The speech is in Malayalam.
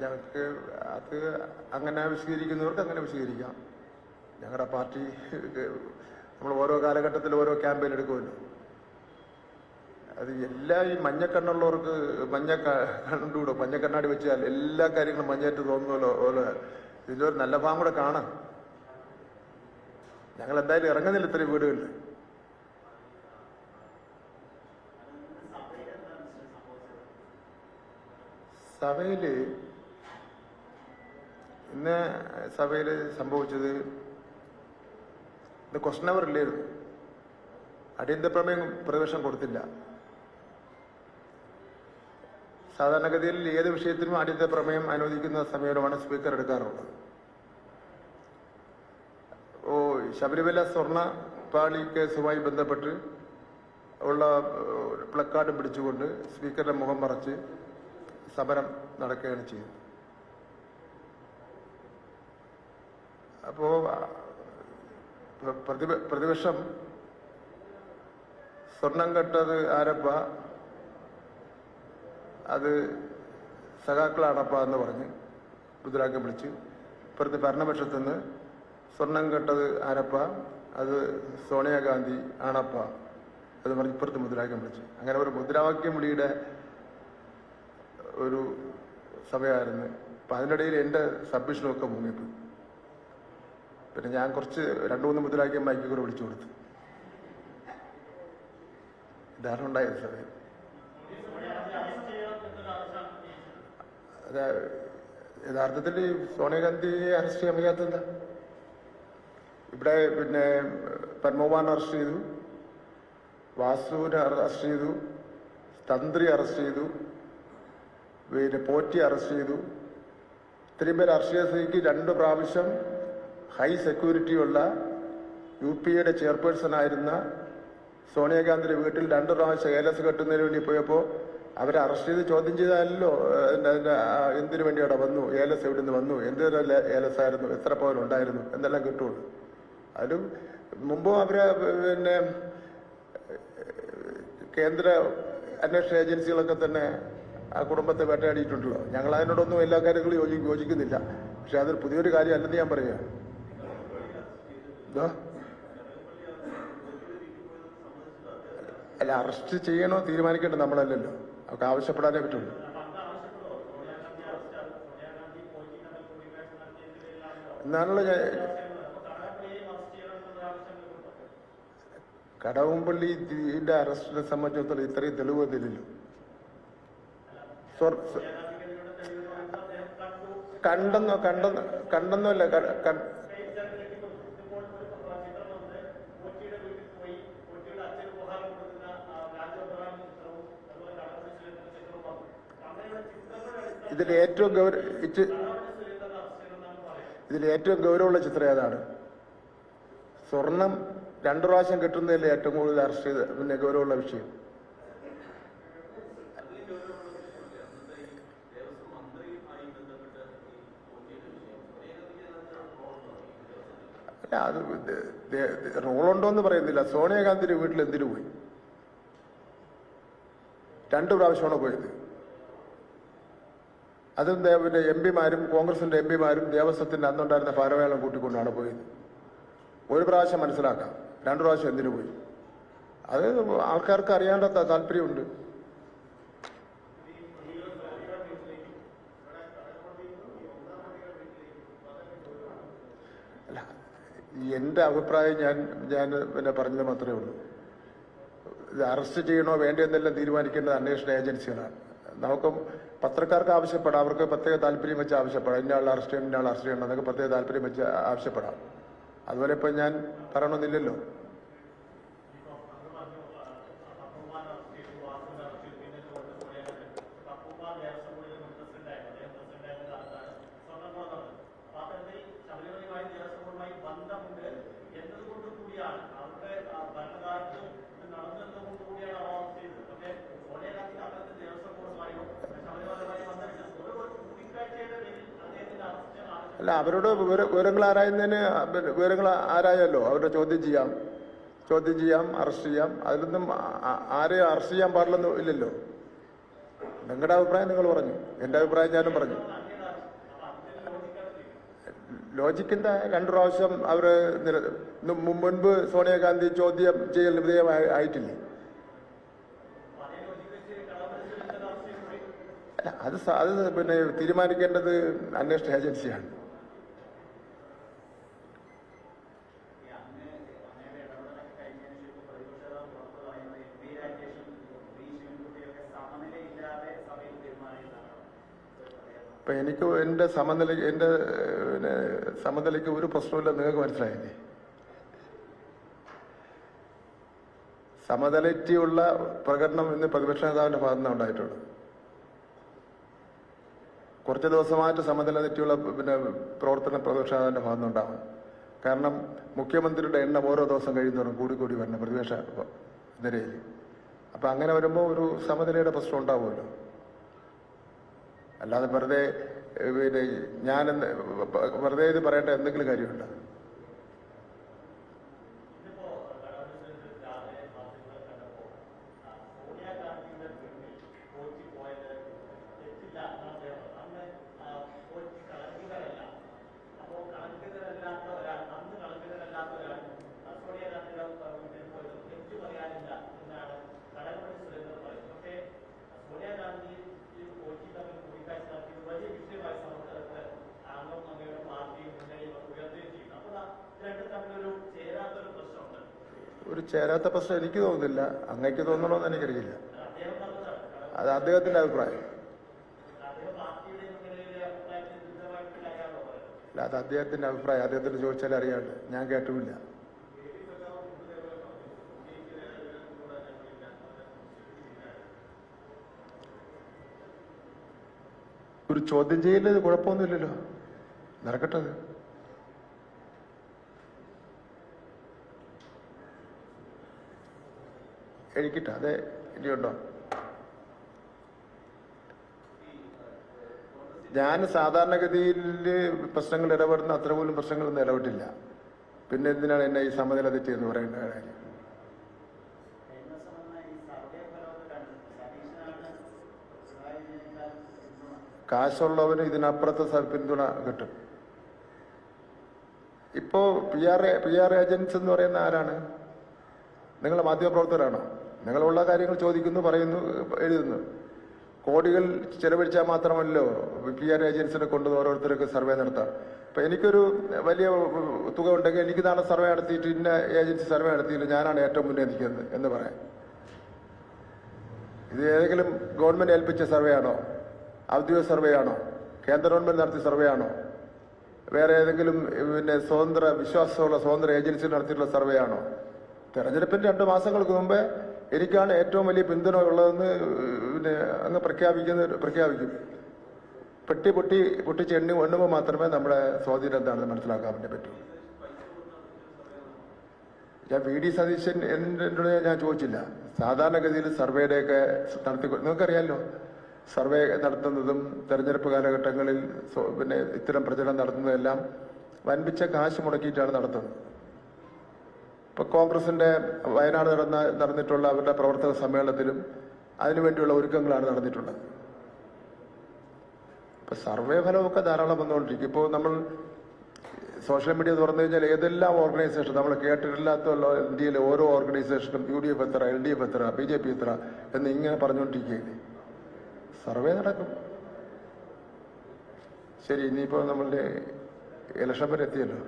ഞങ്ങൾക്ക് അത് അങ്ങനെ വിശദീകരിക്കുന്നവർക്ക് അങ്ങനെ വിശദീകരിക്കാം. ഞങ്ങളുടെ പാർട്ടി നമ്മൾ ഓരോ കാലഘട്ടത്തിൽ ഓരോ ക്യാമ്പയിൻ എടുക്കുമല്ലോ. അത് എല്ലാ ഈ മഞ്ഞക്കണ്ണുള്ളവർക്ക് കണ്ടുകൂടും. മഞ്ഞക്കണ്ണാടി വെച്ചാൽ എല്ലാ കാര്യങ്ങളും മഞ്ഞയായിട്ട് തോന്നുമല്ലോ പോലെ ഇതിലൊരു നല്ല ഭാഗം കൂടെ കാണാം. ഞങ്ങൾ എന്തായാലും ഇറങ്ങുന്നില്ല ഇത്രയും വീടുകളിൽ. സഭയില് ഇന്ന് സഭയിൽ സംഭവിച്ചത് ഇത് ക്വസ്റ്റൻ അവർ ഇല്ലായിരുന്നു. അടിയന്തര പ്രമേയം പ്രതിപക്ഷം കൊടുത്തില്ല. സാധാരണഗതിയിൽ ഏത് വിഷയത്തിനും അടിയന്തര പ്രമേയം അനുവദിക്കുന്ന സമീപനമാണ് സ്പീക്കർ എടുക്കാറുള്ളത്. ശബരിമല സ്വർണ്ണ പാളി കേസുമായി ബന്ധപ്പെട്ട് ഉള്ള പ്ലക്കാർഡ് പിടിച്ചുകൊണ്ട് സ്പീക്കറുടെ മുഖം മറച്ച് സമരം നടക്കുകയാണ് ചെയ്തത്. അപ്പോ പ്രതിപക്ഷം സ്വർണം കെട്ടത് ആരപ്പ, അത് സഖാക്കളാണപ്പ എന്ന് പറഞ്ഞ് മുദ്രാവാക്യം വിളിച്ച്, ഇപ്പുറത്ത് ഭരണപക്ഷത്തുനിന്ന് സ്വർണം കെട്ടത് ആരപ്പ, അത് സോണിയാഗാന്ധി ആണപ്പ അത് പറഞ്ഞ് ഇപ്പുറത്ത് മുദ്രാവാക്യം വിളിച്ചു. അങ്ങനെ ഒരു മുദ്രാവാക്യം വിളിയുടെ ഒരു സഭയായിരുന്നു. അപ്പം അതിനിടയിൽ എൻ്റെ സബ്മിഷനൊക്കെ മുങ്ങിപ്പോയി. പിന്നെ ഞാൻ കുറച്ച് 2-3 മുദ്രാവാക്യം മൈക്കിൽ കൂടെ വിളിച്ചു കൊടുത്തു. ഇതാണ് ഉണ്ടായത് സഭയിൽ. അത് യഥാർത്ഥത്തിൽ സോണിയാഗാന്ധിയെ അറസ്റ്റ് ചെയ്യാൻ വയ്യാത്തെന്താ? ഇവിടെ പിന്നെ പത്മകുമാറിനെ അറസ്റ്റ് ചെയ്തു, വാസുവിനെ അറസ്റ്റ് ചെയ്തു, തന്ത്രി അറസ്റ്റ് ചെയ്തു, പിന്നെ പോറ്റി അറസ്റ്റ് ചെയ്തു. ഇത്രയും പേര് അറസ്റ്റ് ചെയ്ത സ്ഥിതിക്ക് 2 പ്രാവശ്യം ഹൈ സെക്യൂരിറ്റിയുള്ള UPA ചെയർപേഴ്സൺ ആയിരുന്ന സോണിയാഗാന്ധിയുടെ വീട്ടിൽ 2 പ്രാവശ്യം ഏലസ് കെട്ടുന്നതിന് വേണ്ടി പോയപ്പോൾ അവരെ അറസ്റ്റ് ചെയ്ത് ചോദ്യം ചെയ്താലല്ലോ എന്തിനു വേണ്ടി അവിടെ വന്നു, ഏലസ് എവിടെ നിന്ന് വന്നു, എന്തൊരു ഏലസ് ആയിരുന്നു, എത്ര പവൻ ഉണ്ടായിരുന്നു എന്നെല്ലാം കിട്ടുള്ളൂ. അതിലും മുമ്പും അവരെ പിന്നെ കേന്ദ്ര അന്വേഷണ ഏജൻസികളൊക്കെ തന്നെ ആ കുടുംബത്തെ വേട്ടയാടിയിട്ടുണ്ടല്ലോ. ഞങ്ങൾ അതിനോടൊന്നും എല്ലാ കാര്യങ്ങളും യോജിക്കുന്നില്ല. പക്ഷെ അതൊരു പുതിയൊരു കാര്യമല്ലെന്ന് ഞാൻ പറയുക. അല്ല, അറസ്റ്റ് ചെയ്യണോ തീരുമാനിക്കേണ്ടത് നമ്മളല്ലല്ലോ, അവർക്ക് ആവശ്യപ്പെടാനേ പറ്റുള്ളൂ. എന്നാണല്ലോ കടകംപള്ളിയുടെ അറസ്റ്റിനെ സംബന്ധിച്ചിടത്തോളം ഇത്രയും തെളിവ് വന്നില്ലല്ലോ. കണ്ടെന്നല്ല ഇതിൽ ഏറ്റവും ഗൗരവമുള്ള ചിത്രം ഏതാണ്? സ്വർണം 2 പ്രാവശ്യം കിട്ടുന്നതിൽ ഏറ്റവും കൂടുതൽ അറസ്റ്റ് ചെയ്ത് പിന്നെ ഗൗരവമുള്ള വിഷയം. അല്ല, അത് റോളുണ്ടോ എന്ന് പറയുന്നില്ല. സോണിയാഗാന്ധിയുടെ വീട്ടിൽ എന്തിനു പോയി? 2 പ്രാവശ്യമാണ് പോയത്. അതും പിന്നെ MP-മാരും കോൺഗ്രസിന്റെ MP-മാരും ദേവസ്വത്തിന്റെ അന്നുണ്ടായിരുന്ന ഭാരവാഹികളും കൂട്ടിക്കൊണ്ടാണ് പോയത്. 1 പ്രാവശ്യം മനസ്സിലാക്കാം, 2 പ്രാവശ്യം എന്തിനു പോയി? അത് ആൾക്കാർക്ക് അറിയാണ്ട താല്പര്യമുണ്ട്. അല്ല, എൻ്റെ അഭിപ്രായം ഞാൻ പിന്നെ പറഞ്ഞത് മാത്രമേ ഉള്ളൂ. ഇത് അറസ്റ്റ് ചെയ്യണോ വേണ്ടതെന്നെല്ലാം തീരുമാനിക്കേണ്ടത് അന്വേഷണ ഏജൻസികളാണ്. നമുക്കും പത്രക്കാർക്ക് ആവശ്യപ്പെടാം, അവർക്ക് പ്രത്യേക താല്പര്യം വെച്ച് ആവശ്യപ്പെടാം. ഇന്നയാൾ അറസ്റ്റ് ചെയ്യണം, ഇന്നയാൾ അറസ്റ്റ് ചെയ്യണം എന്നൊക്കെ പ്രത്യേക താല്പര്യം വെച്ച് ആവശ്യപ്പെടാം. അതുപോലെ ഇപ്പം ഞാൻ പറയണമെന്നില്ലല്ലോ. അല്ല, അവരോട് വിവരങ്ങൾ ആരായുന്നതിന് വിവരങ്ങൾ ആരായല്ലോ, അവരുടെ ചോദ്യം ചെയ്യാം, അറസ്റ്റ് ചെയ്യാം. അതിലൊന്നും ആരെയും അറസ്റ്റ് ചെയ്യാൻ പാടില്ലെന്ന് ഇല്ലല്ലോ. നിങ്ങളുടെ അഭിപ്രായം നിങ്ങൾ പറഞ്ഞു, എൻ്റെ അഭിപ്രായം ഞാനും പറഞ്ഞു. ലോജിക്ക് എന്താ? 2 പ്രാവശ്യം അവർ മുൻപ് സോണിയാഗാന്ധി ചോദ്യം ചെയ്യൽ വിധേയമായിട്ടില്ലേ? അത് പിന്നെ തീരുമാനിക്കേണ്ടത് അന്വേഷണ ഏജൻസിയാണ്. ഇപ്പൊ എനിക്ക് എന്റെ സമനിലയ്ക്ക് ഒരു പ്രശ്നമില്ല. നിങ്ങൾക്ക് മനസ്സിലായില്ലേ? സമനിലയ്ക്കുള്ള പ്രകടനം ഇന്ന് പ്രതിപക്ഷ നേതാവിന്റെ ഭാഗത്തു നിന്ന് ഉണ്ടായിട്ടുള്ളൂ. കുറച്ച് ദിവസമായിട്ട് സമനില തെറ്റിയുള്ള പ്രവർത്തനം പ്രതിപക്ഷ നേതാവിന്റെ ഭാഗത്തു നിന്നുണ്ടാവും. കാരണം മുഖ്യമന്ത്രിയുടെ എണ്ണം ഓരോ ദിവസം കഴിയുന്നവരും കൂടി വരണം പ്രതിപക്ഷ നിരയിൽ. അപ്പൊ അങ്ങനെ വരുമ്പോൾ ഒരു സമനിലയുടെ പ്രശ്നം ഉണ്ടാവുമല്ലോ. അല്ലാതെ വെറുതെ ഞാൻ വെറുതെ ഇത് പറയേണ്ട എന്തെങ്കിലും കാര്യമുണ്ടോ? ഒരു ചേരാത്ത പ്രശ്നം എനിക്ക് തോന്നുന്നില്ല. അങ്ങേക്ക് തോന്നണമെന്ന് എനിക്കറിയില്ല. അത് അദ്ദേഹത്തിന്റെ അഭിപ്രായം. അല്ല, അത് അദ്ദേഹത്തിന്റെ അഭിപ്രായം. അദ്ദേഹത്തിന് ചോദിച്ചാൽ അറിയാണ്ട്. ഞാൻ കേട്ടുമില്ല. ഒരു ചോദ്യം ചെയ്യല് കുഴപ്പമൊന്നുമില്ലല്ലോ, നടക്കട്ടെ. എനിക്കിട്ട അതെ ഇനിയുണ്ടോ? ഞാൻ സാധാരണഗതിയിൽ പ്രശ്നങ്ങൾ ഇടപെടുന്ന അത്ര പോലും പ്രശ്നങ്ങളൊന്നും ഇടപെട്ടില്ല. പിന്നെ എന്തിനാണ് എന്നെ ഈ സമനില തെറ്റിയെന്ന് പറയേണ്ട കാര്യം? കാശുള്ളവന് ഇതിനപ്പുറത്തെ പിന്തുണ കിട്ടും. ഇപ്പോ പി ആർ ഏജൻസ് എന്ന് പറയുന്ന ആരാണ്? നിങ്ങൾ മാധ്യമപ്രവർത്തകരാണോ? നിങ്ങളുള്ള കാര്യങ്ങൾ ചോദിക്കുന്നു, പറയുന്നു, എഴുതുന്നു. കോടികൾ ചെലവഴിച്ചാൽ മാത്രമല്ലോ പി ആർ ഏജൻസിനെ കൊണ്ട് ഓരോരുത്തർക്ക് സർവേ നടത്താം. ഇപ്പൊ എനിക്കൊരു വലിയ തുക ഉണ്ടെങ്കിൽ എനിക്ക് നാളെ സർവേ നടത്തിയിട്ട് ഇന്ന ഏജൻസി സർവേ നടത്തിയില്ല, ഞാനാണ് ഏറ്റവും മുന്നേ നിൽക്കുന്നത് എന്ന് പറയാം. ഇത് ഏതെങ്കിലും ഗവൺമെന്റ് ഏൽപ്പിച്ച സർവേ ആണോ? ഔദ്യോഗിക സർവേ ആണോ? കേന്ദ്ര ഗവൺമെന്റ് നടത്തിയ സർവേ ആണോ? വേറെ ഏതെങ്കിലും സ്വതന്ത്ര വിശ്വാസമുള്ള സ്വതന്ത്ര ഏജൻസി നടത്തിയിട്ടുള്ള സർവേ ആണോ? തെരഞ്ഞെടുപ്പിന് 2 മാസങ്ങൾക്ക് മുമ്പേ എനിക്കാണ് ഏറ്റവും വലിയ പിന്തുണ ഉള്ളതെന്ന് അങ്ങ് പ്രഖ്യാപിക്കും. പൊട്ടിച്ച് എണ്ണുമ്പോൾ മാത്രമേ നമ്മുടെ സ്വാധീനം എന്താണെന്ന് മനസ്സിലാക്കാൻ വേണ്ടി പറ്റൂ. ഞാൻ VD സതീശൻ എന്നോട് ഞാൻ ചോദിച്ചില്ല. സാധാരണഗതിയിൽ സർവേയുടെയൊക്കെ നിങ്ങൾക്കറിയാമല്ലോ, സർവേ നടത്തുന്നതും തെരഞ്ഞെടുപ്പ് കാലഘട്ടങ്ങളിൽ ഇത്തരം പ്രചരണം നടത്തുന്നതെല്ലാം വൻപിച്ച കാശ് മുടക്കിയിട്ടാണ് നടത്തുന്നത്. ഇപ്പൊ കോൺഗ്രസിന്റെ വയനാട് നടന്നിട്ടുള്ള അവരുടെ പ്രവർത്തക സമ്മേളനത്തിലും അതിനുവേണ്ടിയുള്ള ഒരുക്കങ്ങളാണ് നടന്നിട്ടുള്ളത്. ഇപ്പൊ സർവേ ഫലമൊക്കെ ധാരാളം വന്നുകൊണ്ടിരിക്കും. ഇപ്പോൾ നമ്മൾ സോഷ്യൽ മീഡിയ തുറന്നു കഴിഞ്ഞാൽ ഏതെല്ലാം ഓർഗനൈസേഷൻ നമ്മൾ കേട്ടിട്ടില്ലാത്ത ഇന്ത്യയിലെ ഓരോ ഓർഗനൈസേഷനും UDF എത്ര, LDF എത്ര, BJP എത്ര എന്ന് ഇങ്ങനെ പറഞ്ഞുകൊണ്ടിരിക്കുകയില്ലേ. സർവേ നടക്കും. ശരി, ഇനിയിപ്പോൾ നമ്മളുടെ ഇലക്ഷൻ വരെ എത്തിയല്ലോ.